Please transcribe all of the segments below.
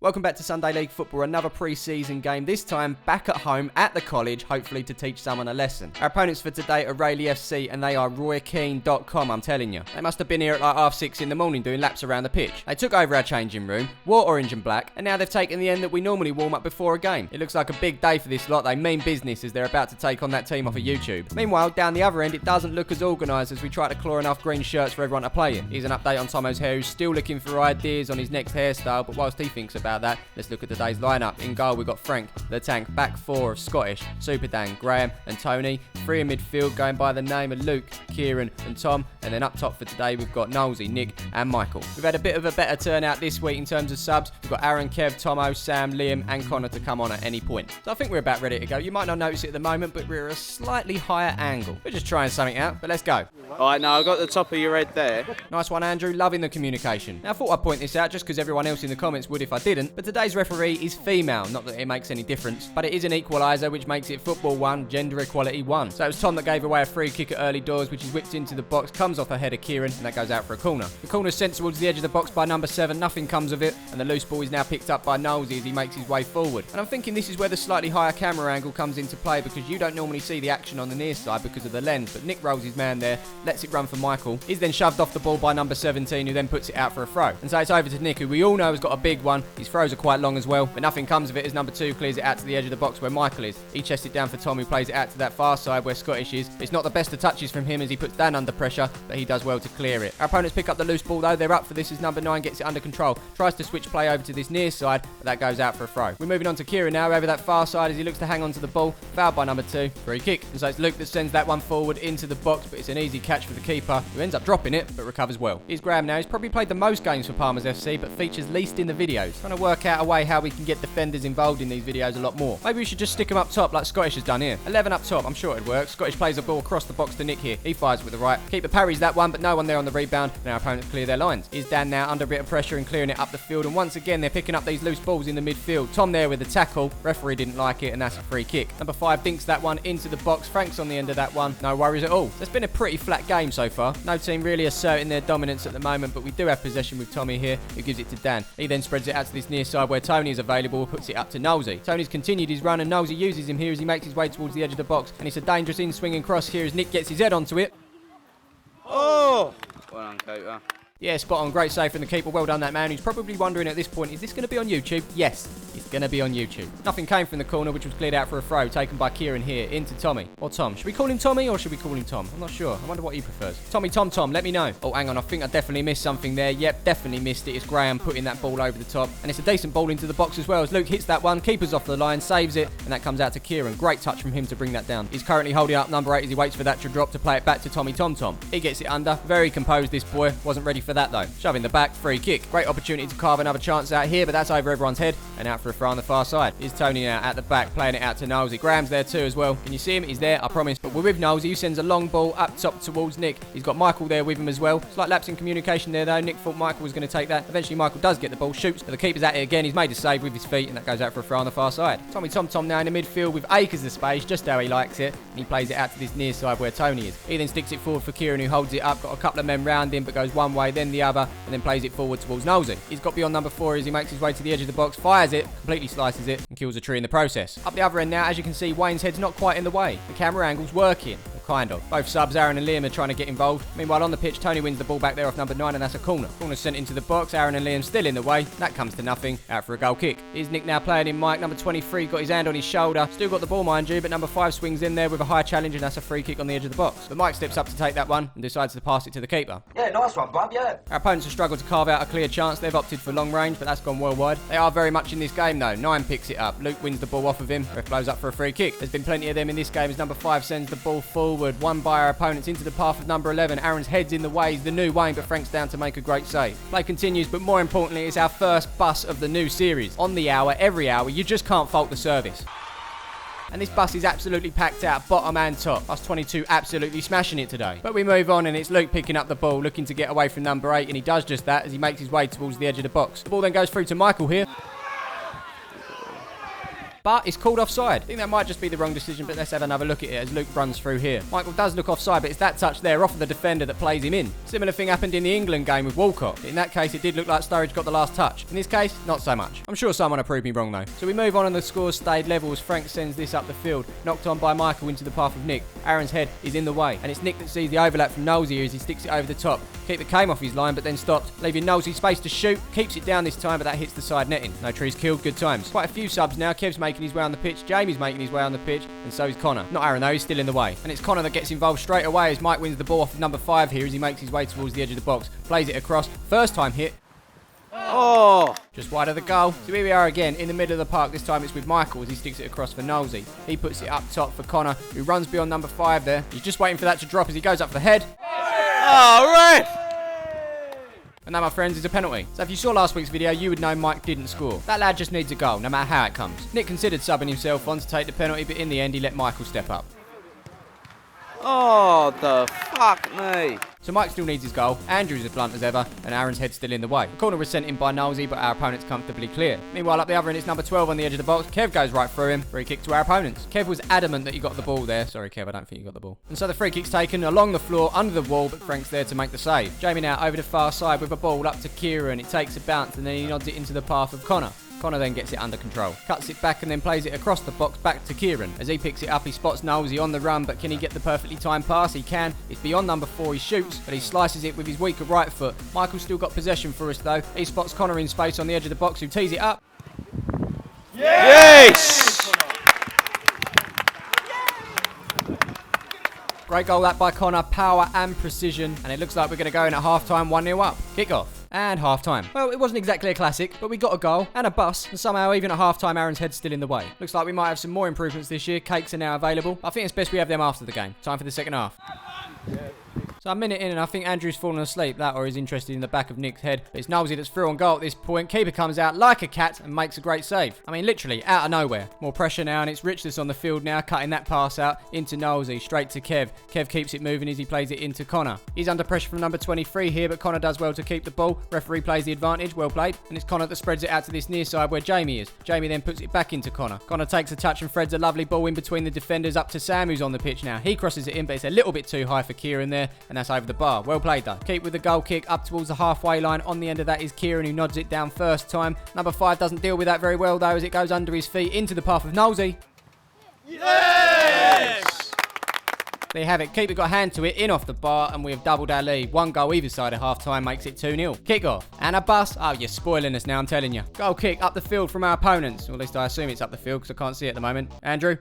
Welcome back to Sunday League Football, another pre-season game, this time back at home at the college, hopefully to teach someone a lesson. Our opponents for today are Rayleigh FC and they are roykeane.com, I'm telling you. They must have been here at like 6:30 in the morning doing laps around the pitch. They took over our changing room, wore orange and black, and now they've taken the end that we normally warm up before a game. It looks like a big day for this lot, they mean business as they're about to take on that team off of YouTube. Meanwhile, down the other end, it doesn't look as organised as we try to claw enough green shirts for everyone to play in. Here's an update on Tomo's hair, who's still looking for ideas on his next hairstyle, but whilst he thinks about that, let's look at today's lineup. In goal, we've got Frank, the Tank, back four of Scottish, Super Dan, Graham and Tony. Three in midfield going by the name of Luke, Kieran and Tom. And then up top for today, we've got Nosey, Nick and Michael. We've had a bit of a better turnout this week in terms of subs. We've got Aaron, Kev, Tomo, Sam, Liam and Connor to come on at any point. So I think we're about ready to go. You might not notice it at the moment, but we're at a slightly higher angle. We're just trying something out, but let's go. Alright, now I've got the top of your head there. Nice one, Andrew. Loving the communication. Now, I thought I'd point this out just because everyone else in the comments would if I didn't, but today's referee is female. Not that it makes any difference, but it is an equaliser, which makes it football 1, gender equality 1. So it was Tom that gave away a free kick at early doors, which is whipped into the box, comes off a head of Kieran, and that goes out for a corner. The corner's sent towards the edge of the box by number 7, nothing comes of it, and the loose ball is now picked up by Nosey as he makes his way forward. And I'm thinking this is where the slightly higher camera angle comes into play, because you don't normally see the action on the near side because of the lens, but Nick rolls his man there, lets it run for Michael. He's then shoved off the ball by number 17, who then puts it out for a throw. And so it's over to Nick, who we all know has got a big one. His throws are quite long as well, but nothing comes of it as number 2 clears it out to the edge of the box where Michael is. He chests it down for Tom, who plays it out to that far side where Scottish is. It's not the best of touches from him as he puts Dan under pressure, but he does well to clear it. Our opponents pick up the loose ball though. They're up for this as number 9 gets it under control. Tries to switch play over to this near side, but that goes out for a throw. We're moving on to Kieran now over that far side as he looks to hang on to the ball. Fouled by number 2. Free kick. And so it's Luke that sends that one forward into the box, but it's an easy catch for the keeper, who ends up dropping it, but recovers well. Here's Graham now. He's probably played the most games for Palmers FC, but features least in the videos. Trying to work out a way how we can get defenders involved in these videos a lot more. Maybe we should just stick them up top like Scottish has done here. 11 up top, I'm sure it'd work. Scottish plays the ball across the box to Nick here. He fires with the right. Keeper parries that one, but no one there on the rebound. And our opponents clear their lines. Here's Dan now under a bit of pressure and clearing it up the field. And once again, they're picking up these loose balls in the midfield. Tom there with the tackle. Referee didn't like it, and that's a free kick. Number 5 dinks that one into the box. Frank's on the end of that one. No worries at all. It's been a pretty flat game so far. No team really asserting their dominance at the moment, but we do have possession with Tommy here, who gives it to Dan. He then spreads it out to this near side where Tony is available, puts it up to Nosey. Tony's continued his run, and Nosey uses him here as he makes his way towards the edge of the box. And it's a dangerous in-swinging cross here as Nick gets his head onto it. Oh! Well done, keeper. Yeah, spot on. Great save from the keeper. Well done, that man. Who's probably wondering at this point, is this going to be on YouTube? Yes, it's going to be on YouTube. Nothing came from the corner, which was cleared out for a throw, taken by Kieran here, into Tommy. Or Tom. Should we call him Tommy, or should we call him Tom? I'm not sure. I wonder what he prefers. Tommy, Tom, let me know. Oh, hang on. I think I definitely missed something there. Yep, definitely missed it. It's Graham putting that ball over the top. And it's a decent ball into the box as well, as Luke hits that one. Keeper's off the line, saves it, and that comes out to Kieran. Great touch from him to bring that down. He's currently holding up number 8 as he waits for that to drop to play it back to Tommy Tom. He gets it under. Very composed, this boy. Wasn't ready for that, though. Shoving the back, free kick. Great opportunity to carve another chance out here, but that's over everyone's head and out for a throw on the far side. Here's Tony now at the back, playing it out to Nosey. Graham's there too as well. Can you see him? He's there, I promise. But we're with Nosey, who sends a long ball up top towards Nick. He's got Michael there with him as well. Slight lapse in communication there though. Nick thought Michael was going to take that. Eventually Michael does get the ball, shoots, but the keeper's at it again. He's made a save with his feet, and that goes out for a throw on the far side. Tommy Tom now in the midfield with acres of space, just how he likes it. And he plays it out to this near side where Tony is. He then sticks it forward for Kieran, who holds it up. Got a couple of men round him, but goes one way, then the other, and then plays it forward towards Nosey. He's got beyond number 4 as he makes his way to the edge of the box, fires it, completely slices it, and kills a tree in the process. Up the other end now, as you can see, Wayne's head's not quite in the way. The camera angle's working. Kind of. Both subs, Aaron and Liam, are trying to get involved. Meanwhile, on the pitch, Tony wins the ball back there off number 9, and that's a corner. Corner sent into the box. Aaron and Liam still in the way. That comes to nothing. Out for a goal kick. Here's Nick now playing in Mike. Number 23 got his hand on his shoulder. Still got the ball, mind you, but number 5 swings in there with a high challenge, and that's a free kick on the edge of the box. But Mike steps up to take that one and decides to pass it to the keeper. Yeah, nice one, bub, yeah. Our opponents have struggled to carve out a clear chance. They've opted for long range, but that's gone well wide. They are very much in this game, though. 9 picks it up. Luke wins the ball off of him. Ref blows up for a free kick. There's been plenty of them in this game as number 5 sends the ball forward. Won by our opponents into the path of number 11. Aaron's head's in the way. He's the new Wayne, but Frank's down to make a great save. Play continues, but more importantly, it's our first bus of the new series. On the hour, every hour, you just can't fault the service. And this bus is absolutely packed out, bottom and top. Us 22 absolutely smashing it today. But we move on, and it's Luke picking up the ball, looking to get away from number 8, and he does just that as he makes his way towards the edge of the box. The ball then goes through to Michael here. but it's called offside. I think that might just be the wrong decision, but let's have another look at it as Luke runs through here. Michael does look offside, but it's that touch there off of the defender that plays him in. Similar thing happened in the England game with Walcott. In that case, it did look like Sturridge got the last touch. In this case, not so much. I'm sure someone will prove me wrong though. So we move on and the score stayed level as Frank sends this up the field. Knocked on by Michael into the path of Nick. Aaron's head is in the way, and it's Nick that sees the overlap from Knowles here as he sticks it over the top. Keeper came off his line, but then stopped, leaving Knowles space to shoot. Keeps it down this time, but that hits the side netting. No trees killed, good times. Quite a few subs now. Kev's making his way on the pitch. Jamie's making his way on the pitch, and so is Connor. Not Aaron though, he's still in the way. And it's Connor that gets involved straight away as Mike wins the ball off of number 5 here as he makes his way towards the edge of the box. Plays it across. First time hit. Oh! Just wide of the goal. So here we are again in the middle of the park. This time it's with Michael as he sticks it across for Knowlesy. He puts it up top for Connor, who runs beyond number 5 there. He's just waiting for that to drop as he goes up for the head. Oh, right! And that, my friends, is a penalty. So if you saw last week's video, you would know Mike didn't score. That lad just needs a goal, no matter how it comes. Nick considered subbing himself on to take the penalty, but in the end he let Michael step up. Oh, the fuck me. So Mike still needs his goal, Andrew's as blunt as ever, and Aaron's head's still in the way. The corner was sent in by Knowlesy, but our opponent's comfortably clear. Meanwhile, up the other end, it's number 12 on the edge of the box. Kev goes right through him. Free kick to our opponents. Kev was adamant that he got the ball there. Sorry, Kev, I don't think you got the ball. And so the free kick's taken along the floor, under the wall, but Frank's there to make the save. Jamie now over the far side with a ball up to Kieran. It takes a bounce, and then he nods it into the path of Connor. Connor then gets it under control. Cuts it back and then plays it across the box back to Kieran. As he picks it up, he spots Knowlesy on the run, but can he get the perfectly timed pass? He can. It's beyond number 4. He shoots, but he slices it with his weaker right foot. Michael's still got possession for us though. He spots Connor in space on the edge of the box, who tees it up. Yes! Great goal that by Connor, power and precision, and it looks like we're going to go in at half-time 1-0 up. Kick-off. And half-time. Well, it wasn't exactly a classic, but we got a goal and a bus, and somehow even at half-time Aaron's head's still in the way. Looks like we might have some more improvements this year. Cakes are now available. I think it's best we have them after the game. Time for the second half. So a minute in and I think Andrew's fallen asleep, that or is interested in the back of Nick's head. But it's Knowlesy that's through on goal at this point. Keeper comes out like a cat and makes a great save. I mean, literally, out of nowhere. More pressure now, and it's Rich that's on the field now, cutting that pass out into Knowlesy, straight to Kev. Kev keeps it moving as he plays it into Connor. He's under pressure from number 23 here, but Connor does well to keep the ball. Referee plays the advantage, well played. And it's Connor that spreads it out to this near side where Jamie is. Jamie then puts it back into Connor. Connor takes a touch and threads a lovely ball in between the defenders up to Sam, who's on the pitch now. He crosses it in, but it's a little bit too high for Kieran there, and that's over the bar. Well played though. Keep with the goal kick up towards the halfway line. On the end of that is Kieran, who nods it down first time. Number 5 doesn't deal with that very well though as it goes under his feet into the path of Knowlesy. Yes! There you have it. Keeper got a hand to it, in off the bar, and we have doubled our lead. One goal either side at half-time makes it 2-0. Kick-off. And a bus. Oh, you're spoiling us now, I'm telling you. Goal kick up the field from our opponents. Or at least I assume it's up the field because I can't see it at the moment. Andrew?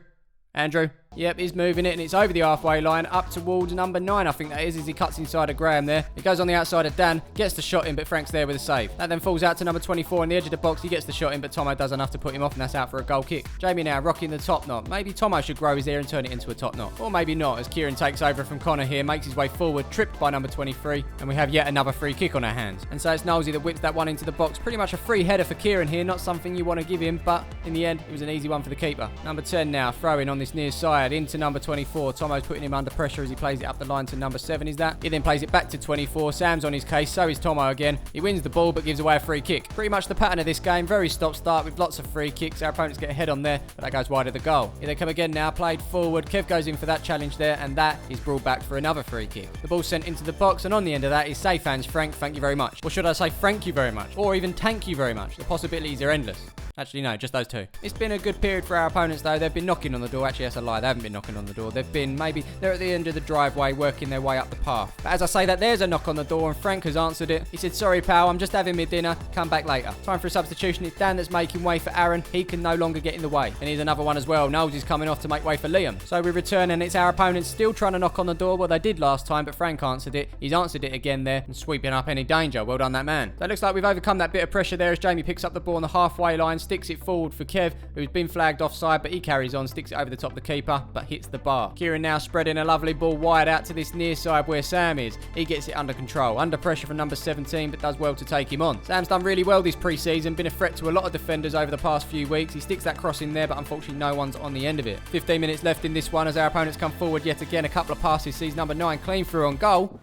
Yep, he's moving it, and it's over the halfway line, up towards number 9, I think that is, as he cuts inside of Graham there. It goes on the outside of Dan, gets the shot in, but Frank's there with a save. That then falls out to number 24 on the edge of the box. He gets the shot in, but Tomo does enough to put him off, and that's out for a goal kick. Jamie now rocking the top knot. Maybe Tomo should grow his hair and turn it into a top knot. Or maybe not, as Kieran takes over from Connor here, makes his way forward, tripped by number 23, and we have yet another free kick on our hands. And so it's Knowlesy that whips that one into the box. Pretty much a free header for Kieran here, not something you want to give him, but in the end, it was an easy one for the keeper. Number 10 now, throwing on this near side into number 24. Tomo's putting him under pressure as he plays it up the line to number 7 is that. He then plays it back to 24. Sam's on his case, so is Tomo again. He wins the ball but gives away a free kick. Pretty much the pattern of this game, very stop-start with lots of free kicks. Our opponents get a head on there, but that goes wide of the goal. Here they come again now, played forward. Kev goes in for that challenge there, and that is brought back for another free kick. The ball's sent into the box, and on the end of that is safe hands Frank, thank you very much. Or should I say thank you very much? Or even thank you very much. The possibilities are endless. Actually, no, just those two. It's been a good period for our opponents, though. They've been knocking on the door. Actually, that's a lie. They haven't been knocking on the door. They've been they're at the end of the driveway, working their way up the path. But as I say that, there's a knock on the door, and Frank has answered it. He said, sorry, pal, I'm just having my dinner. Come back later. Time for a substitution. It's Dan that's making way for Aaron. He can no longer get in the way. And here's another one as well. Knowles is coming off to make way for Liam. So we return, and it's our opponents still trying to knock on the door. Well, they did last time, but Frank answered it. He's answered it again there, and sweeping up any danger. Well done, that man. So it looks like we've overcome that bit of pressure there as Jamie picks up the ball on the halfway line, sticks it forward for Kev, who's been flagged offside, but he carries on, sticks it over the top of the keeper, but hits the bar. Kieran now spreading a lovely ball wide out to this near side where Sam is. He gets it under control, under pressure from number 17, but does well to take him on. Sam's done really well this pre-season, been a threat to a lot of defenders over the past few weeks. He sticks that cross in there, but unfortunately no one's on the end of it. 15 minutes left in this one as our opponents come forward yet again. A couple of passes, sees number 9 clean through on goal.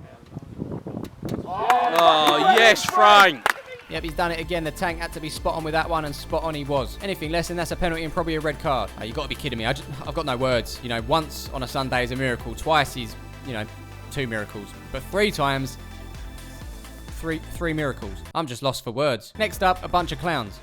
Oh, yes, Frank. Yep, he's done it again. The tank had to be spot on with that one, and spot on he was. Anything less than that's a penalty and probably a red card. Oh, you got to be kidding me. I've got no words. You know, once on a Sunday is a miracle. Twice is, you know, 2 miracles. But 3 times, three miracles. I'm just lost for words. Next up, a bunch of clowns.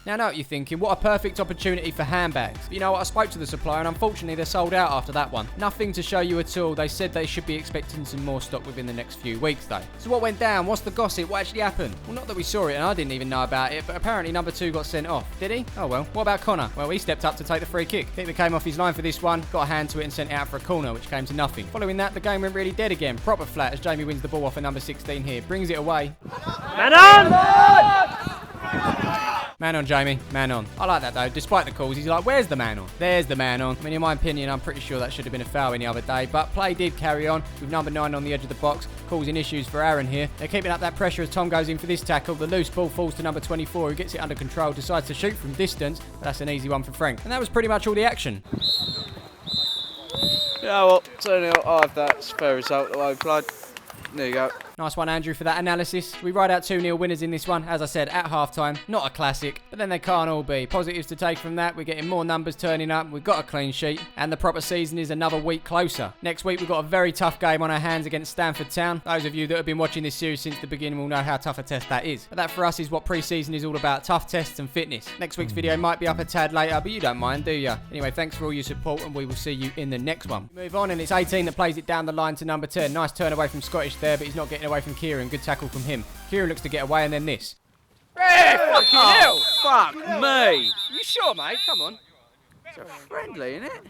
Now I know what you're thinking, what a perfect opportunity for handbags. But you know what, I spoke to the supplier and unfortunately they're sold out after that one. Nothing to show you at all. They said they should be expecting some more stock within the next few weeks though. So what went down? What's the gossip? What actually happened? Well, not that we saw it and I didn't even know about it, but apparently number 2 got sent off. Did he? Oh well. What about Connor? Well, he stepped up to take the free kick. Keeper came off his line for this one, got a hand to it and sent it out for a corner, which came to nothing. Following that, the game went really dead again. Proper flat as Jamie wins the ball off of number 16 here. Brings it away. Man on! Man on, Jamie. Man on. I like that, though. Despite the calls, he's like, where's the man on? There's the man on. I mean, in my opinion, I'm pretty sure that should have been a foul any other day, but play did carry on with number 9 on the edge of the box, causing issues for Aaron here. They're keeping up that pressure as Tom goes in for this tackle. The loose ball falls to number 24, who gets it under control, decides to shoot from distance, but that's an easy one for Frank. And that was pretty much all the action. You know what? 2-0. I'll have that. It's a fair result the way we played. There you go. Nice one, Andrew, for that analysis. We ride out 2-0 winners in this one, as I said, at half-time. Not a classic, but then they can't all be. Positives to take from that, we're getting more numbers turning up, we've got a clean sheet, and the proper season is another week closer. Next week, we've got a very tough game on our hands against Stanford Town. Those of you that have been watching this series since the beginning will know how tough a test that is. But that, for us, is what pre-season is all about, tough tests and fitness. Next week's video might be up a tad later, but you don't mind, do you? Anyway, thanks for all your support, and we will see you in the next one. Move on, and it's 18 that plays it down the line to number 10. Nice turn away from Scottish there, but he's not getting away from Kieran. Good tackle from him. Kieran looks to get away, and then this. Fucking hell! Fuck me! You sure, mate? Come on. It's a friendly, isn't it?